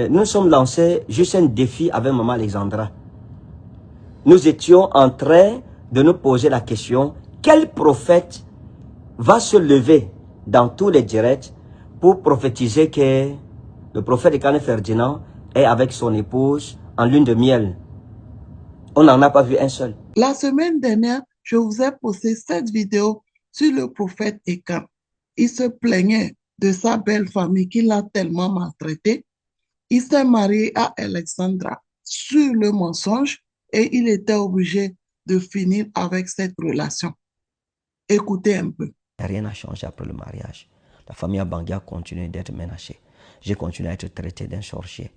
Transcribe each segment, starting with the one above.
Nous sommes lancés juste un défi avec Maman Alexandra. Nous étions en train de nous poser la question, quel prophète va se lever dans tous les directs pour prophétiser que le prophète Ekane Ferdinand est avec son épouse en lune de miel. On n'en a pas vu un seul. La semaine dernière, je vous ai posté cette vidéo sur le prophète Ekane. Il se plaignait de sa belle famille qui l'a tellement maltraité. Il s'est marié à Alexandra sur le mensonge et il était obligé de finir avec cette relation. Écoutez un peu. Rien n'a changé après le mariage. La famille Abangi a continué d'être menacée. J'ai continué à être traité d'un sorcier,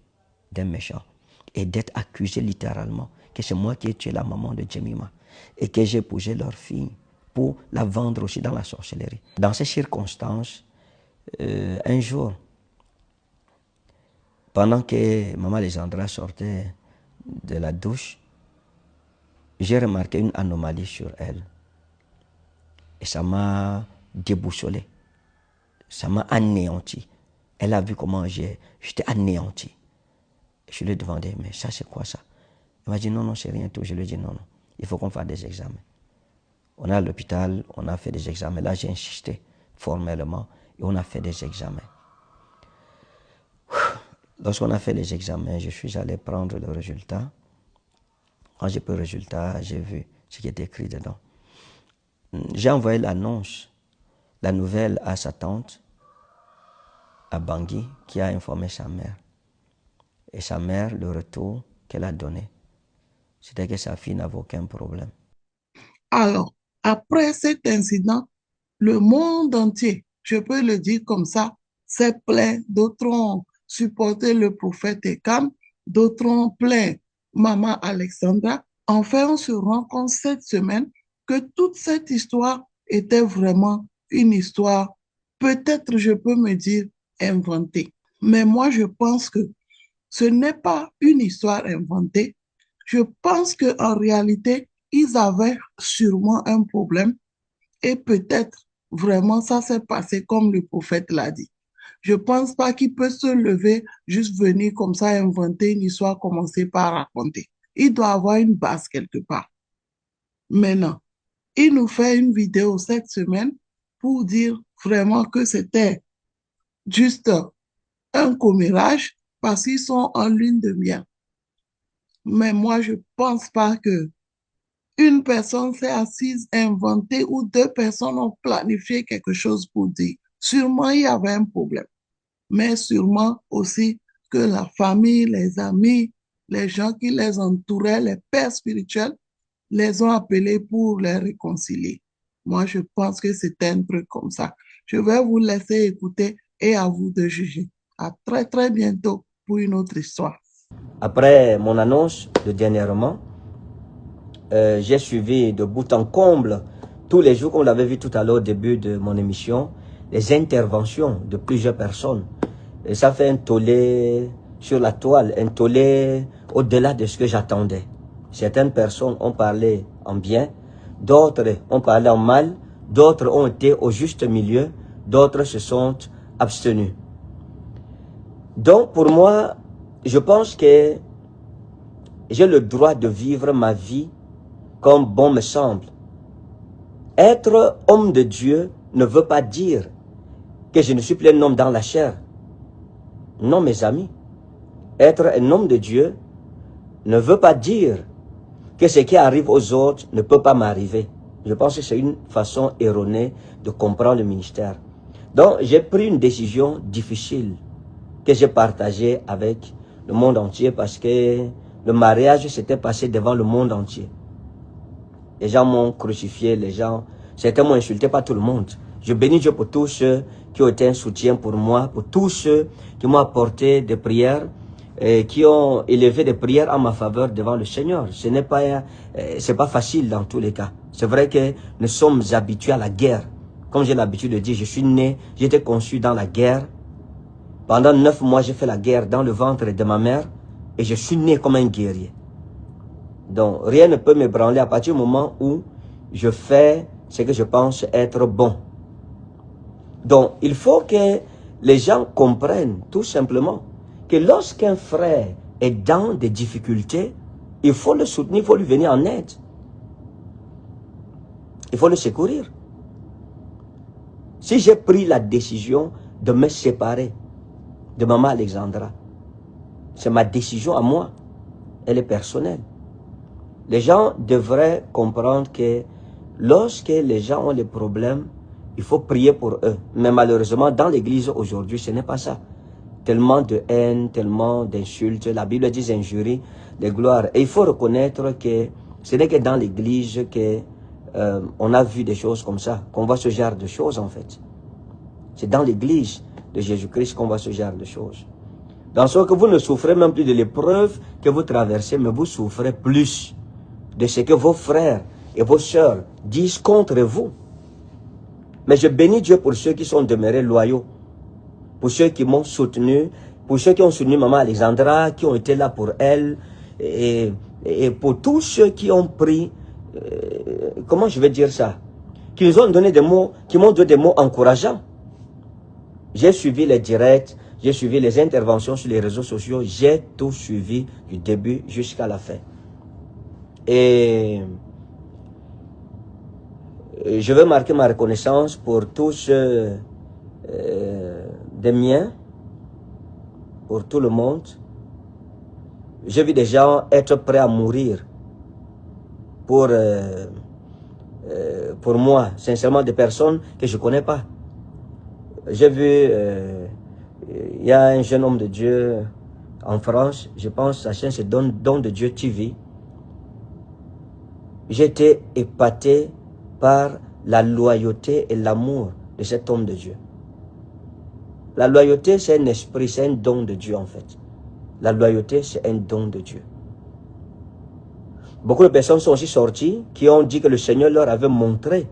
d'un méchant, et d'être accusé littéralement que c'est moi qui ai tué la maman de Jemima et que j'ai épousé leur fille pour la vendre aussi dans la sorcellerie. Dans ces circonstances, un jour, pendant que Maman Alexandra sortait de la douche, j'ai remarqué une anomalie sur elle. Et ça m'a déboussolé. Ça m'a anéanti. Elle a vu comment j'étais anéanti. Je lui ai demandé, mais ça c'est quoi ça? Elle m'a dit, non, non, c'est rien tout. Je lui ai dit, non, non, il faut qu'on fasse des examens. On est à l'hôpital, on a fait des examens. Là, j'ai insisté formellement et on a fait des examens. Lorsqu'on a fait les examens, je suis allé prendre le résultat. Quand j'ai pris le résultat, j'ai vu ce qui était écrit dedans. J'ai envoyé l'annonce, la nouvelle à sa tante, à Bangui, qui a informé sa mère. Et sa mère, le retour qu'elle a donné, c'était que sa fille n'avait aucun problème. Alors, après cet incident, le monde entier, je peux le dire comme ça, s'est plaint. D'autres ont supporté le prophète Ekane, d'autres ont plaint Maman Alexandra. Enfin, on se rend compte cette semaine que toute cette histoire était vraiment une histoire, peut-être je peux me dire, inventée. Mais moi, je pense que ce n'est pas une histoire inventée. Je pense qu'en réalité, ils avaient sûrement un problème et peut-être vraiment ça s'est passé comme le prophète l'a dit. Je ne pense pas qu'il peut se lever, juste venir comme ça inventer une histoire, commencer par raconter. Il doit avoir une base quelque part. Maintenant, il nous fait une vidéo cette semaine pour dire vraiment que c'était juste un commérage parce qu'ils sont en lune de miel. Mais moi, je ne pense pas que une personne s'est assise, inventée ou deux personnes ont planifié quelque chose pour dire. Sûrement, il y avait un problème, mais sûrement aussi que la famille, les amis, les gens qui les entouraient, les pères spirituels, les ont appelés pour les réconcilier. Moi, je pense que c'est un truc comme ça. Je vais vous laisser écouter et à vous de juger. À très, très bientôt pour une autre histoire. Après mon annonce de dernièrement, j'ai suivi de bout en comble tous les jours, qu'on l'avait vu tout à l'heure au début de mon émission, les interventions de plusieurs personnes. Et ça fait un tollé sur la toile, un tollé au-delà de ce que j'attendais. Certaines personnes ont parlé en bien, d'autres ont parlé en mal, d'autres ont été au juste milieu, d'autres se sont abstenus. Donc pour moi, je pense que j'ai le droit de vivre ma vie comme bon me semble. Être homme de Dieu ne veut pas dire que je ne suis plus un homme dans la chair. Non, mes amis. Être un homme de Dieu ne veut pas dire que ce qui arrive aux autres ne peut pas m'arriver. Je pense que c'est une façon erronée de comprendre le ministère. Donc, j'ai pris une décision difficile que j'ai partagée avec le monde entier parce que le mariage s'était passé devant le monde entier. Les gens m'ont crucifié, les gens, certains m'ont insulté, pas tout le monde. Je bénis Dieu pour tous ceux qui ont été un soutien pour moi, pour tous ceux qui m'ont apporté des prières, et qui ont élevé des prières en ma faveur devant le Seigneur. Ce n'est pas, c'est pas facile dans tous les cas. C'est vrai que nous sommes habitués à la guerre. Comme j'ai l'habitude de dire, je suis né, j'ai été conçu dans la guerre. Pendant 9 mois, j'ai fait la guerre dans le ventre de ma mère et je suis né comme un guerrier. Donc, rien ne peut m'ébranler à partir du moment où je fais ce que je pense être bon. Donc, il faut que les gens comprennent tout simplement que lorsqu'un frère est dans des difficultés, il faut le soutenir, il faut lui venir en aide. Il faut le secourir. Si j'ai pris la décision de me séparer de maman Alexandra, c'est ma décision à moi. Elle est personnelle. Les gens devraient comprendre que lorsque les gens ont des problèmes, il faut prier pour eux. Mais malheureusement, dans l'église aujourd'hui, ce n'est pas ça. Tellement de haine, tellement d'insultes. La Bible dit injuries, des gloires. Et il faut reconnaître que ce n'est que dans l'église que on a vu des choses comme ça, qu'on voit ce genre de choses en fait. C'est dans l'église de Jésus-Christ qu'on voit ce genre de choses. Dans ce que vous ne souffrez même plus de l'épreuve que vous traversez, mais vous souffrez plus de ce que vos frères et vos sœurs disent contre vous. Mais je bénis Dieu pour ceux qui sont demeurés loyaux, pour ceux qui m'ont soutenu, pour ceux qui ont soutenu maman Alexandra, qui ont été là pour elle, et pour tous ceux qui ont pris, comment je vais dire ça, qui nous ont donné des mots, qui m'ont donné des mots encourageants. J'ai suivi les directs, j'ai suivi les interventions sur les réseaux sociaux, j'ai tout suivi du début jusqu'à la fin. Et je veux marquer ma reconnaissance pour tous des miens, pour tout le monde. J'ai vu des gens être prêts à mourir pour moi, sincèrement, des personnes que je ne connais pas. J'ai vu, il y a un jeune homme de Dieu en France, je pense, sa chaîne c'est Don de Dieu TV. J'ai été épaté par la loyauté et l'amour de cet homme de Dieu. La loyauté, c'est un esprit, c'est un don de Dieu en fait. La loyauté, c'est un don de Dieu. Beaucoup de personnes sont aussi sorties qui ont dit que le Seigneur leur avait montré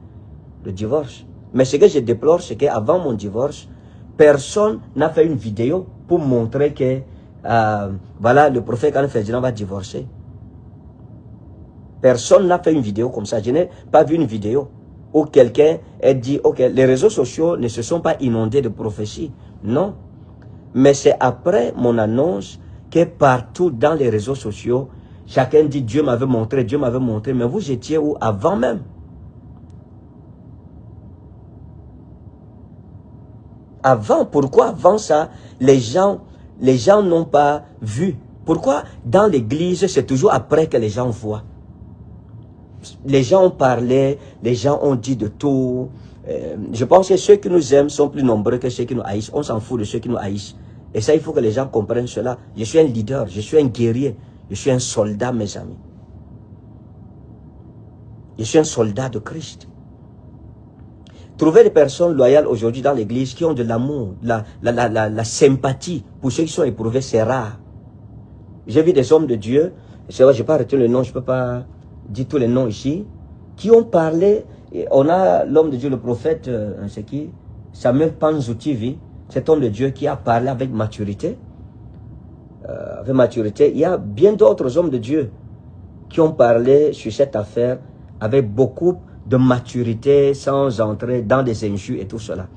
le divorce. Mais ce que je déplore, c'est qu'avant mon divorce, personne n'a fait une vidéo pour montrer que voilà, le prophète Khan Ferdinand va divorcer. Personne n'a fait une vidéo comme ça. Je n'ai pas vu une vidéo où quelqu'un a dit, ok, les réseaux sociaux ne se sont pas inondés de prophéties. Non. Mais c'est après mon annonce que partout dans les réseaux sociaux, chacun dit, Dieu m'avait montré, mais vous étiez où avant même? Avant, pourquoi avant ça, les gens n'ont pas vu? Pourquoi dans l'église, c'est toujours après que les gens voient? Les gens ont parlé, les gens ont dit de tout. Je pense que ceux qui nous aiment sont plus nombreux que ceux qui nous haïssent. On s'en fout de ceux qui nous haïssent. Et ça, il faut que les gens comprennent cela. Je suis un leader, je suis un guerrier, je suis un soldat, mes amis. Je suis un soldat de Christ. Trouver des personnes loyales aujourd'hui dans l'église qui ont de l'amour, la sympathie pour ceux qui sont éprouvés, c'est rare. J'ai vu des hommes de Dieu, c'est vrai, je n'ai pas retenu le nom, je ne peux pas dire tous les noms ici, qui ont parlé. On a l'homme de Dieu, le prophète, c'est qui? Samuel Panzoutivi, cet homme de Dieu qui a parlé avec maturité. Il y a bien d'autres hommes de Dieu qui ont parlé sur cette affaire avec beaucoup de maturité, sans entrer dans des injures et tout cela.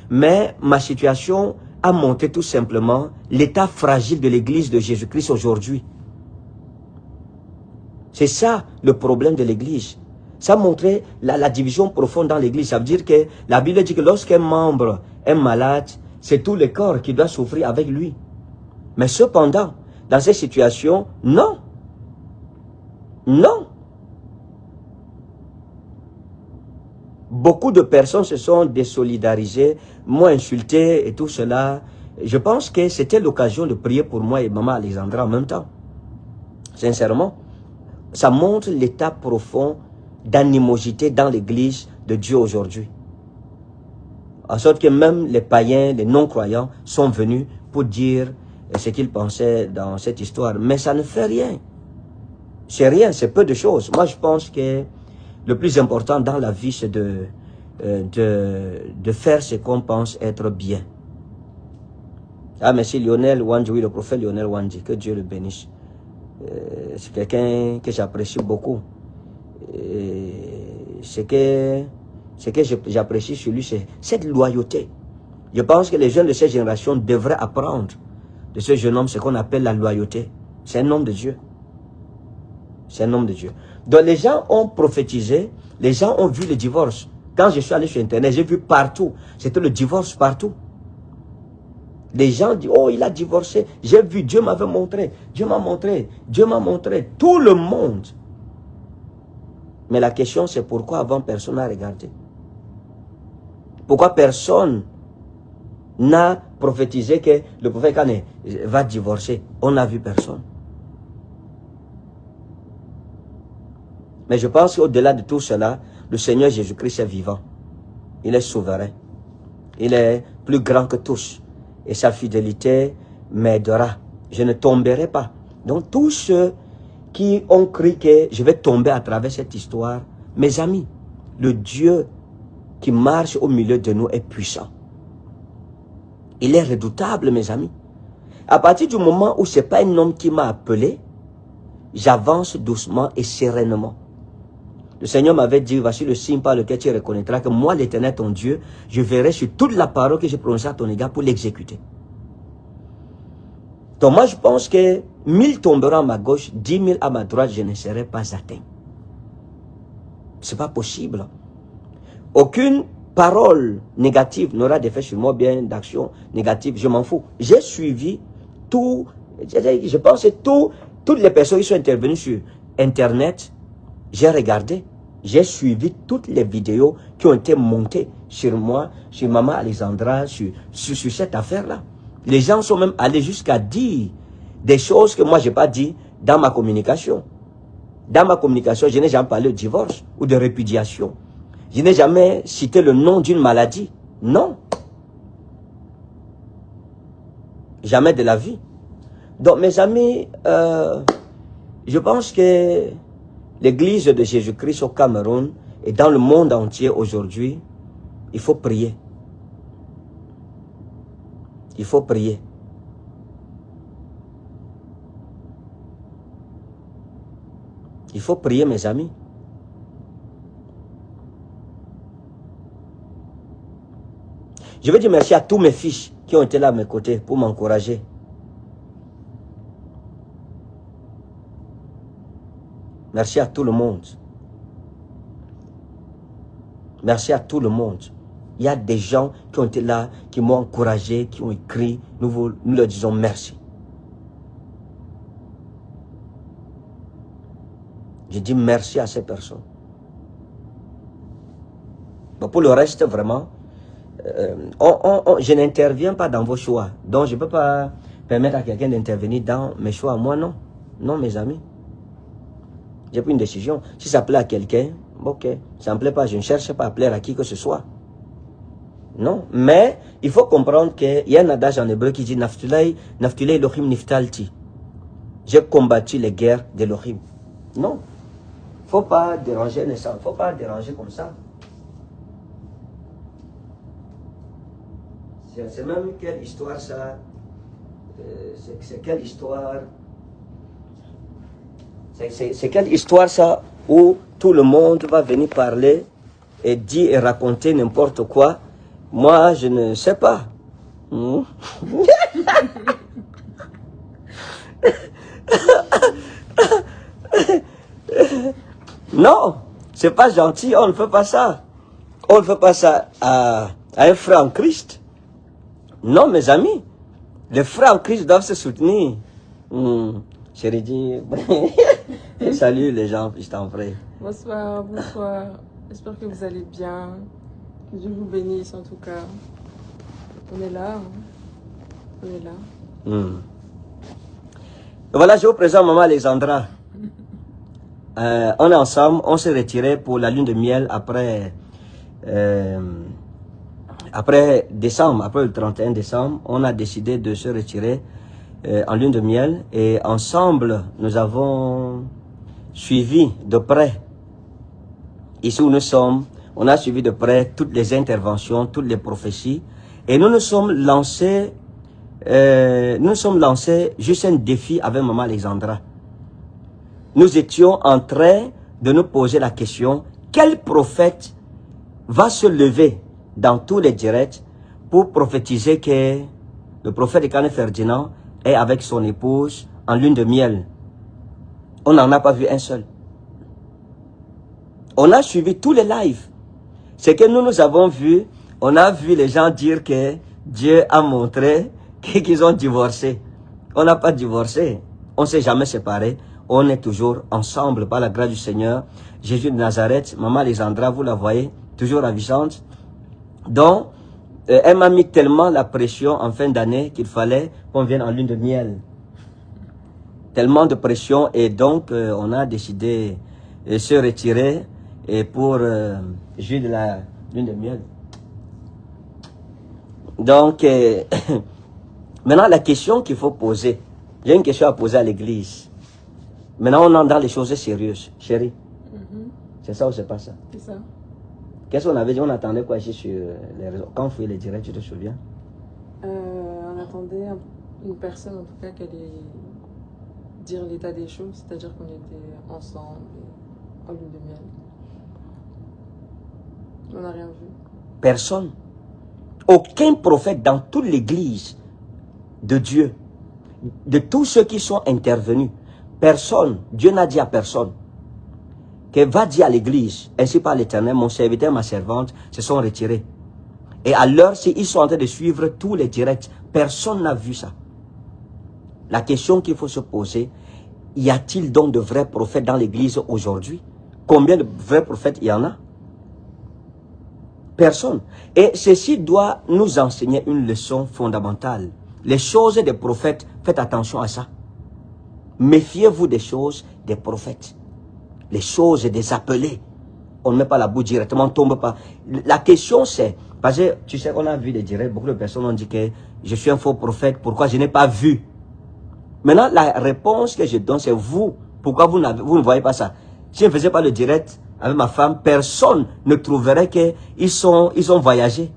Mais ma situation a montré tout simplement l'état fragile de l'église de Jésus-Christ aujourd'hui. C'est ça le problème de l'église. Ça a montré la division profonde dans l'église. Ça veut dire que la Bible dit que lorsqu'un membre est malade, c'est tout le corps qui doit souffrir avec lui. Mais cependant, dans ces situations, non. Non. Beaucoup de personnes se sont désolidarisées, m'ont insulté et tout cela. Je pense que c'était l'occasion de prier pour moi et maman Alexandra en même temps. Sincèrement, ça montre l'état profond d'animosité dans l'église de Dieu aujourd'hui. En sorte que même les païens, les non-croyants sont venus pour dire ce qu'ils pensaient dans cette histoire. Mais ça ne fait rien. C'est rien, c'est peu de choses. Moi, je pense que le plus important dans la vie, c'est de faire ce qu'on pense être bien. Ah, merci Lionel Wandji, oui, le prophète Lionel Wandji, que Dieu le bénisse. C'est quelqu'un que j'apprécie beaucoup. Ce que j'apprécie sur lui, c'est cette loyauté. Je pense que les jeunes de cette génération devraient apprendre de ce jeune homme, ce qu'on appelle la loyauté. C'est un homme de Dieu. C'est un homme de Dieu. Donc les gens ont prophétisé, les gens ont vu le divorce. Quand je suis allé sur Internet, j'ai vu partout. C'était le divorce partout. Les gens disent, oh, il a divorcé. J'ai vu, Dieu m'avait montré. Dieu m'a montré. Dieu m'a montré. Tout le monde. Mais la question, c'est pourquoi avant personne n'a regardé? Pourquoi personne n'a prophétisé que le prophète Kane va divorcer? On n'a vu personne. Mais je pense qu'au-delà de tout cela, le Seigneur Jésus-Christ est vivant. Il est souverain. Il est plus grand que tous. Et sa fidélité m'aidera. Je ne tomberai pas. Donc tous ceux qui ont cru que je vais tomber à travers cette histoire, mes amis, le Dieu qui marche au milieu de nous est puissant. Il est redoutable, mes amis. À partir du moment où ce n'est pas un homme qui m'a appelé, j'avance doucement et sereinement. Le Seigneur m'avait dit, voici le signe par lequel tu reconnaîtras que moi, l'Éternel, ton Dieu, je verrai sur toute la parole que j'ai prononcée à ton égard pour l'exécuter. Donc moi, je pense que 1000 tomberont à ma gauche, 10 000 à ma droite, je ne serai pas atteint. Ce n'est pas possible. Aucune parole négative n'aura d'effet sur moi, bien d'action négative, je m'en fous. J'ai suivi tout, je pense que toutes les personnes qui sont intervenues sur Internet, j'ai regardé, j'ai suivi toutes les vidéos qui ont été montées sur moi, sur Maman Alexandra, sur cette affaire-là. Les gens sont même allés jusqu'à dire des choses que moi je n'ai pas dit dans ma communication. Dans ma communication, je n'ai jamais parlé de divorce ou de répudiation. Je n'ai jamais cité le nom d'une maladie. Non. Jamais de la vie. Donc mes amis, je pense que l'Église de Jésus-Christ au Cameroun et dans le monde entier aujourd'hui, il faut prier. Il faut prier. Il faut prier, mes amis. Je veux dire merci à tous mes fils qui ont été là à mes côtés pour m'encourager. Merci à tout le monde. Merci à tout le monde. Il y a des gens qui ont été là, qui m'ont encouragé, qui ont écrit. Nous leur disons merci. Je dis merci à ces personnes. Bon, pour le reste, vraiment, je n'interviens pas dans vos choix. Donc, je ne peux pas permettre à quelqu'un d'intervenir dans mes choix. Moi, non. Non, mes amis. J'ai pris une décision. Si ça plaît à quelqu'un, ok. Ça ne me plaît pas, je ne cherche pas à plaire à qui que ce soit. Non. Mais, il faut comprendre qu'il y a un adage en hébreu qui dit Naftulay Elohim Niftalti. J'ai combattu les guerres d'Elohim. Non. Il ne faut pas déranger les gens. Il ne faut pas déranger comme ça. C'est même quelle histoire ça. C'est quelle histoire. C'est quelle histoire ça où tout le monde va venir parler et dire et raconter n'importe quoi. Moi, je ne sais pas. Non, c'est pas gentil, on ne fait pas ça. On ne fait pas ça à un frère en Christ. Non, mes amis, les frères en Christ doivent se soutenir. Chérie dit, salut les gens, je t'en prie. Bonsoir, bonsoir. J'espère que vous allez bien. Que Dieu vous bénisse en tout cas. On est là. Hein. On est là. Voilà, je vous présente Maman Alexandra. On est ensemble, on s'est retiré pour la lune de miel après décembre, après le 31 décembre. On a décidé de se retirer en lune de miel et ensemble nous avons suivi de près, ici où nous sommes, on a suivi de près toutes les interventions, toutes les prophéties et nous nous sommes lancés juste un défi avec Maman Alexandra. Nous étions en train de nous poser la question, quel prophète va se lever dans tous les directs pour prophétiser que le prophète de Kane Ferdinand est avec son épouse en lune de miel. On n'en a pas vu un seul. On a suivi tous les lives. C'est que nous avons vu, on a vu les gens dire que Dieu a montré qu'ils ont divorcé. On n'a pas divorcé. On ne s'est jamais séparés. On est toujours ensemble par la grâce du Seigneur. Jésus de Nazareth, maman Alexandra, vous la voyez, toujours ravissante. Donc, elle m'a mis tellement la pression en fin d'année qu'il fallait qu'on vienne en lune de miel. Tellement de pression et donc on a décidé de se retirer et pour jouer de la lune de miel. Donc, maintenant la question qu'il faut poser, j'ai une question à poser à l'église. Maintenant on entre dans les choses sérieuses, chérie. C'est ça ou c'est pas ça? C'est ça. Qu'est-ce qu'on avait dit? On attendait quoi ici sur les réseaux? Quand on faisait les directs, tu te souviens? On attendait une personne en tout cas qui allait dire l'état des choses, c'est-à-dire qu'on était ensemble en lune de miel. On n'a rien vu. Personne. Aucun prophète dans toute l'église de Dieu, de tous ceux qui sont intervenus, personne, Dieu n'a dit à personne que va dire à l'église, ainsi par l'Éternel, mon serviteur, ma servante se sont retirés. Et à l'heure, ils sont en train de suivre tous les directs. Personne n'a vu ça. La question qu'il faut se poser, y a-t-il donc de vrais prophètes dans l'église aujourd'hui? Combien de vrais prophètes il y en a? Personne. Et ceci doit nous enseigner une leçon fondamentale. Les choses des prophètes, faites attention à ça. Méfiez-vous des choses des prophètes. Les choses des appelés. On ne met pas la boue directement, on ne tombe pas. La question c'est, parce que tu sais qu'on a vu des directs, beaucoup de personnes ont dit que je suis un faux prophète, pourquoi je n'ai pas vu? Maintenant, la réponse que je donne, c'est vous. Pourquoi vous ne voyez pas ça? Si je ne faisais pas le direct avec ma femme, personne ne trouverait qu'ils ont voyagé.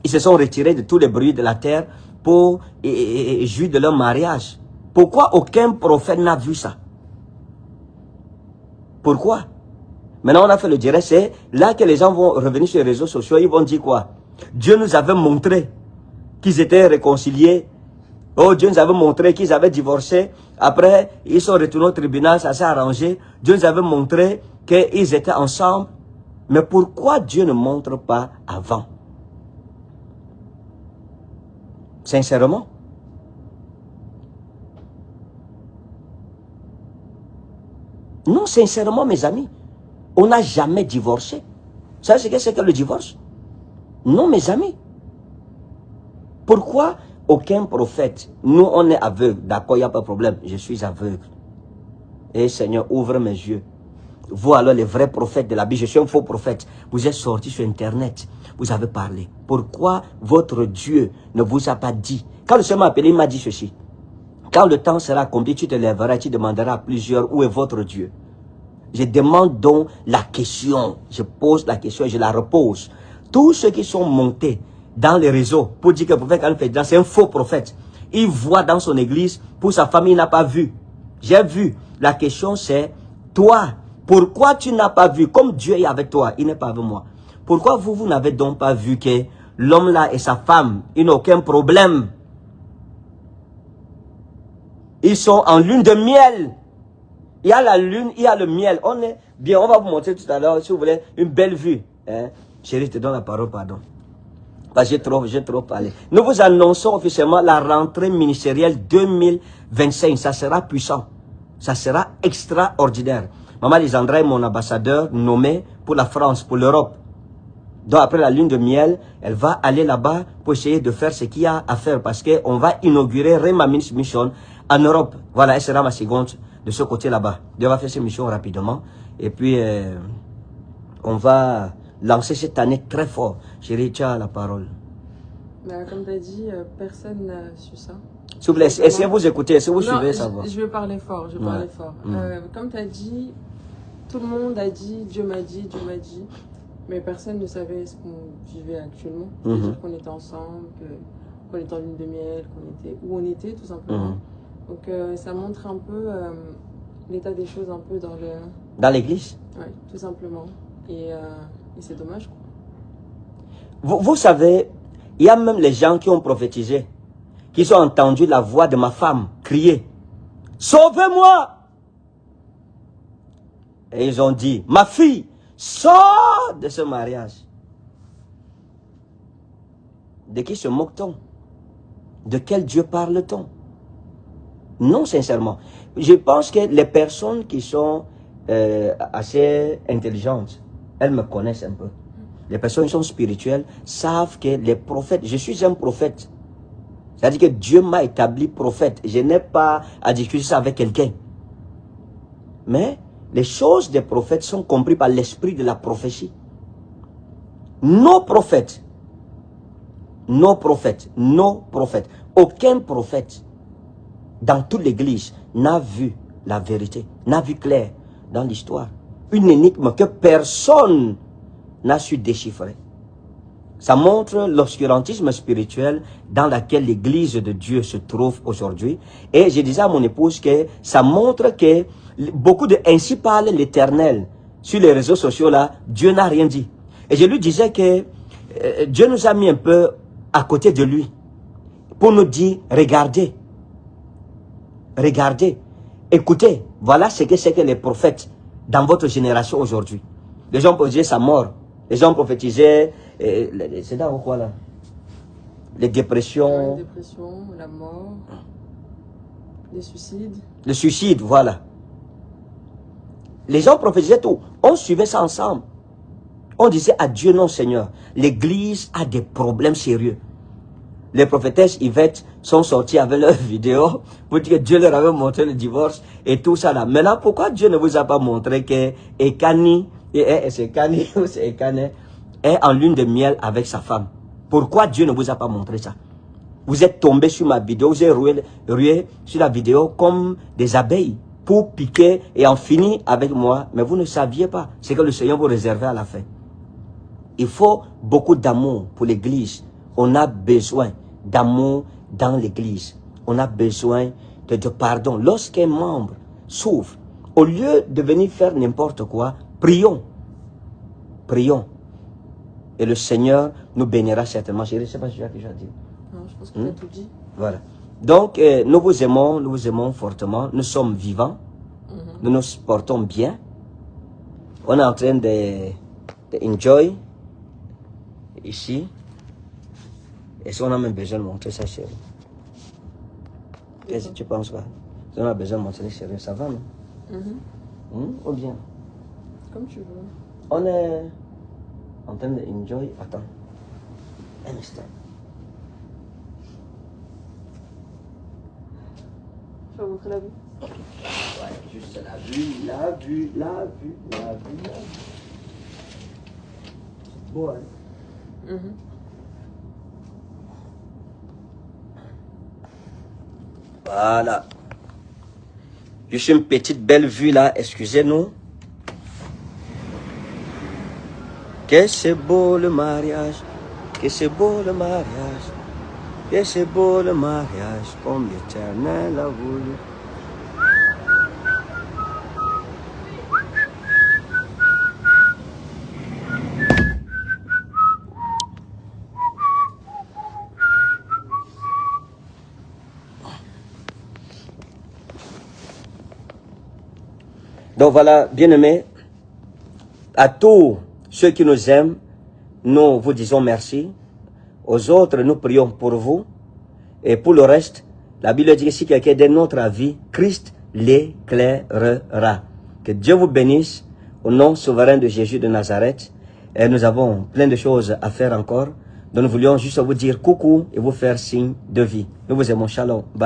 Ils se sont retirés de tous les bruits de la terre pour jouir de leur mariage. Pourquoi aucun prophète n'a vu ça? Pourquoi? Maintenant, on a fait le direct, c'est là que les gens vont revenir sur les réseaux sociaux, ils vont dire quoi? Dieu nous avait montré qu'ils étaient réconciliés. Oh, Dieu nous avait montré qu'ils avaient divorcé. Après, ils sont retournés au tribunal, ça s'est arrangé. Dieu nous avait montré qu'ils étaient ensemble. Mais pourquoi Dieu ne montre pas avant? Sincèrement. Non, sincèrement, mes amis. On n'a jamais divorcé. Vous savez ce que c'est que le divorce? Non, mes amis. Pourquoi aucun prophète? Nous, on est aveugles. D'accord, il n'y a pas de problème. Je suis aveugle. Et Seigneur, ouvre mes yeux. Vous alors, les vrais prophètes de la Bible, je suis un faux prophète. Vous êtes sortis sur Internet. Vous avez parlé. Pourquoi votre Dieu ne vous a pas dit? Quand le Seigneur m'a appelé, il m'a dit ceci. Quand le temps sera accompli, tu te lèveras, tu demanderas à plusieurs, où est votre Dieu? Je demande donc la question. Je pose la question et je la repose. Tous ceux qui sont montés dans les réseaux pour dire que le prophète Alpha, c'est un faux prophète. Il voit dans son église, pour sa famille, il n'a pas vu. J'ai vu. La question c'est, toi, pourquoi tu n'as pas vu? Comme Dieu est avec toi, il n'est pas avec moi. Pourquoi vous n'avez donc pas vu que l'homme là et sa femme, ils n'ont aucun problème? Ils sont en lune de miel. Il y a la lune, il y a le miel. On est bien, on va vous montrer tout à l'heure, si vous voulez, une belle vue. Hein? Chérie, je te donne la parole, pardon. Parce que j'ai trop parlé. Nous vous annonçons officiellement la rentrée ministérielle 2025. Ça sera puissant. Ça sera extraordinaire. Maman Lisandra est mon ambassadeur nommé pour la France, pour l'Europe. Donc après la lune de miel, elle va aller là-bas pour essayer de faire ce qu'il y a à faire. Parce qu'on va inaugurer Rema Mission en Europe. Voilà, elle sera ma seconde de ce côté là-bas. Dieu va faire cette mission rapidement. Et puis, on va lancer cette année très fort. Chérie, tu as la parole. Bah, comme tu as dit, personne n'a su ça. S'il vous plaît, essayez de vous écouter, essayez de vous Non, suivre, ça va. je vais parler fort, je vais parler fort. Comme tu as dit, tout le monde a dit, Dieu m'a dit, mais personne ne savait ce qu'on vivait actuellement. C'est-à-dire qu'on était ensemble, qu'on était en lune de miel, où on était tout simplement. Donc ça montre un peu l'état des choses un peu dans l'église. Oui, tout simplement. Et c'est dommage, quoi. Vous savez, il y a même les gens qui ont prophétisé, qu'ils ont entendu la voix de ma femme crier, « Sauvez-moi » Et ils ont dit, « Ma fille, sors de ce mariage. » De qui se moque-t-on? De quel Dieu parle-t-on? Non, sincèrement. Je pense que les personnes qui sont assez intelligentes, elles me connaissent un peu. Les personnes qui sont spirituelles savent que les prophètes, je suis un prophète. C'est-à-dire que Dieu m'a établi prophète. Je n'ai pas à discuter ça avec quelqu'un. Mais les choses des prophètes sont comprises par l'esprit de la prophétie. Nos prophètes, aucun prophète dans toute l'église n'a vu la vérité, n'a vu clair dans l'histoire. Une énigme que personne n'a su déchiffrer. Ça montre l'obscurantisme spirituel dans lequel l'église de Dieu se trouve aujourd'hui. Et je disais à mon épouse que ça montre que beaucoup de ainsi parle l'Éternel sur les réseaux sociaux là, Dieu n'a rien dit. Et je lui disais que Dieu nous a mis un peu à côté de lui pour nous dire, regardez, regardez, écoutez, voilà ce que c'est que les prophètes dans votre génération aujourd'hui. Les gens prophétisaient sa mort, les gens prophétisaient, c'est dans quoi là? Les dépressions. La dépression, la mort, les suicides. Le suicide, voilà. Les gens prophétisaient tout. On suivait ça ensemble. On disait à Dieu, non Seigneur, l'église a des problèmes sérieux. Les prophétesses Yvette sont sorties avec leurs vidéos pour dire que Dieu leur avait montré le divorce et tout ça là. Maintenant, pourquoi Dieu ne vous a pas montré que Ekani, est en lune de miel avec sa femme? Pourquoi Dieu ne vous a pas montré ça? Vous êtes tombés sur ma vidéo, vous êtes rué sur la vidéo comme des abeilles pour piquer et en finir avec moi. Mais vous ne saviez pas ce que le Seigneur vous réservait à la fin. Il faut beaucoup d'amour pour l'église. On a besoin d'amour dans l'église. On a besoin de pardon. Lorsqu'un membre souffre, au lieu de venir faire n'importe quoi, prions. Prions. Et le Seigneur nous bénira certainement. Je ne sais pas si tu as quelque chose à dire. Non, je pense que tu as tout dit. Voilà. Donc, nous vous aimons fortement. Nous sommes vivants. Nous nous portons bien. On est en train de enjoy ici. Est-ce qu'on a même besoin de montrer ça, chérie? Qu'est-ce que tu penses là? Si on a besoin de montrer, chérie, ça va, non? Ou bien? Comme tu veux. On est en train de enjoy. Attends. Un instant. Je vais vous montrer la vue. Ouais, juste la vue. Bon, hein? Voilà. Juste une petite belle vue là, excusez-nous. Que c'est beau le mariage, que c'est beau le mariage, que c'est beau le mariage, comme l'Éternel a voulu. Donc voilà, bien-aimés, à tous ceux qui nous aiment, nous vous disons merci. Aux autres, nous prions pour vous. Et pour le reste, la Bible dit que si quelqu'un donne notre avis, Christ l'éclairera. Que Dieu vous bénisse au nom souverain de Jésus de Nazareth. Et nous avons plein de choses à faire encore. Donc nous voulions juste vous dire coucou et vous faire signe de vie. Nous vous aimons. Shalom. Bye.